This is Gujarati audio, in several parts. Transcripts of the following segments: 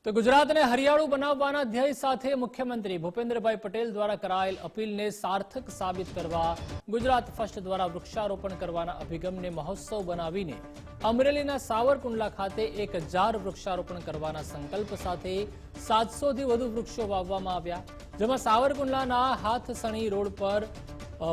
તો ગુજરાતને હરિયાળું બનાવવાના ધ્યેય સાથે મુખ્યમંત્રી ભૂપેન્દ્રભાઈ પટેલ દ્વારા કરાયેલ અપીલને સાર્થક સાબિત કરવા ગુજરાત ફર્સ્ટ દ્વારા વૃક્ષારોપણ કરવાના અભિગમને મહોત્સવ બનાવીને અમરેલીના સાવરકુંડલા ખાતે 1000 વૃક્ષારોપણ કરવાના સંકલ્પ સાથે 700 થી વધુ વૃક્ષો વાવવામાં આવ્યા, જેમાં સાવરકુંડલાના હાથસણી રોડ પર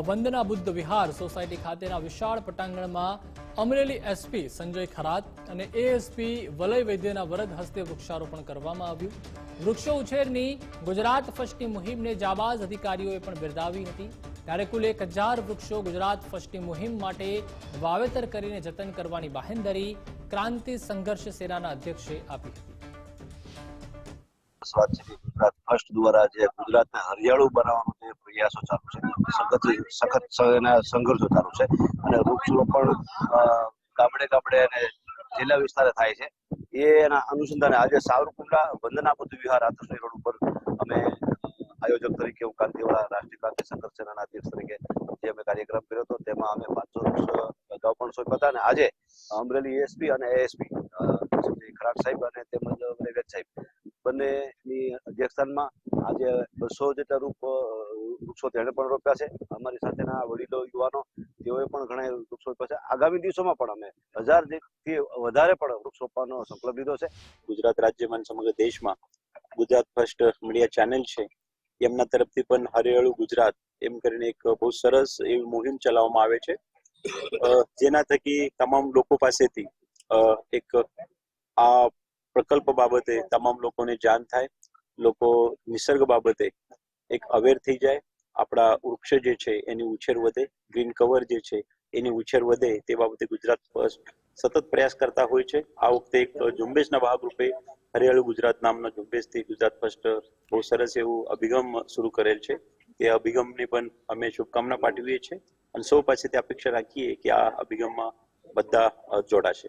વંદના બુદ્ધ વિહાર સોસાયટી ખાતેના વિશાળ પટાંગણમાં અમરેલી એસપી સંજય ખરાત અને એએસપી વલય વૈદ્યના વરદ હસ્તે વૃક્ષારોપણ કરવામાં આવ્યું। વૃક્ષો ઉછેરની ગુજરાત ફર્સ્ટની મુહિમને જાબાઝ અધિકારીઓએ પણ બિરદાવી હતી। ત્યારે કુલ 1000 વૃક્ષો ગુજરાત ફર્સ્ટની મુહિમ માટે વાવેતર કરીને જતન કરવાની બાહેંધરી ક્રાંતિ સંઘર્ષ સેનાના અધ્યક્ષે આપી હતી। ગુજરાત ફર્સ્ટ દ્વારા જે ગુજરાતને હરિયાળું બનાવવાનો જે પ્રયાસો ચાલુ છે, સખત સંઘર્ષો ચાલુ છે અને વૃક્ષારોપણ ગામડે ગામડે અને જિલ્લા વિસ્તારે થાય છે। એના અનુસંધાને આજે સાવરકુંડલા વંદના બુદ્ધ વિહાર હાથસણી રોડ ઉપર અમે આયોજક તરીકે હું કાંતિવાળા રાષ્ટ્રીય ક્રાંતિ સંઘર્ષ સેનાના અધ્યક્ષ તરીકે જે અમે કાર્યક્રમ કર્યો હતો, તેમાં અમે 500 વૃક્ષ અગાઉ પણ સોંપ્યા હતા અને આજે અમરેલી એસપી અને એએસપી સંજય ખરાટ સાહેબ અને તેમજ વેદ સાહેબ બંનેની અધ્યક્ષસ્થાનમાં આજે 200 જેટલા વૃક્ષો તેણે પણ રોપ્યા છે। અમારી સાથેના વડીલો યુવાનો તેઓએ પણ ઘણા વૃક્ષો રોપ્યા છે। આગામી દિવસોમાં પણ અમે 1000 થી વધારે પણ વૃક્ષ રોપવાનો સંકલ્પ લીધો છે। ગુજરાત રાજ્યમાં સમગ્ર દેશમાં ગુજરાત ફર્સ્ટ મીડિયા ચેનલ છે, એમના તરફથી પણ હરિયાળું ગુજરાત એમ કરીને એક બહુ સરસ એવી મુહિમ ચલાવવામાં આવે છે, જેના થકી તમામ લોકો પાસેથી એક આ પ્રકલ્પ બાબતે તમામ લોકોને જાણ થાય, લોકો નિસર્ગ બાબતે એક અવેર થઈ જાય, આપણા વૃક્ષ જે છે એની ઉછેર વધે, ગ્રીન કવર જે છે એની ઉછેર વધે, તે બાબતે ગુજરાત ફર્સ્ટ સતત પ્રયાસ કરતા હોય છે। આ વખતે એક ઝુંબેશના ભાગરૂપે હરિયાળું ગુજરાત નામના ઝુંબેશથી ગુજરાત ફર્સ્ટ બહુ સરસ એવું અભિગમ શરૂ કરેલ છે। એ અભિગમને પણ અમે શુભકામના પાઠવીએ છીએ અને સૌ પાસેથી અપેક્ષા રાખીએ કે આ અભિગમમાં બધા જોડાશે।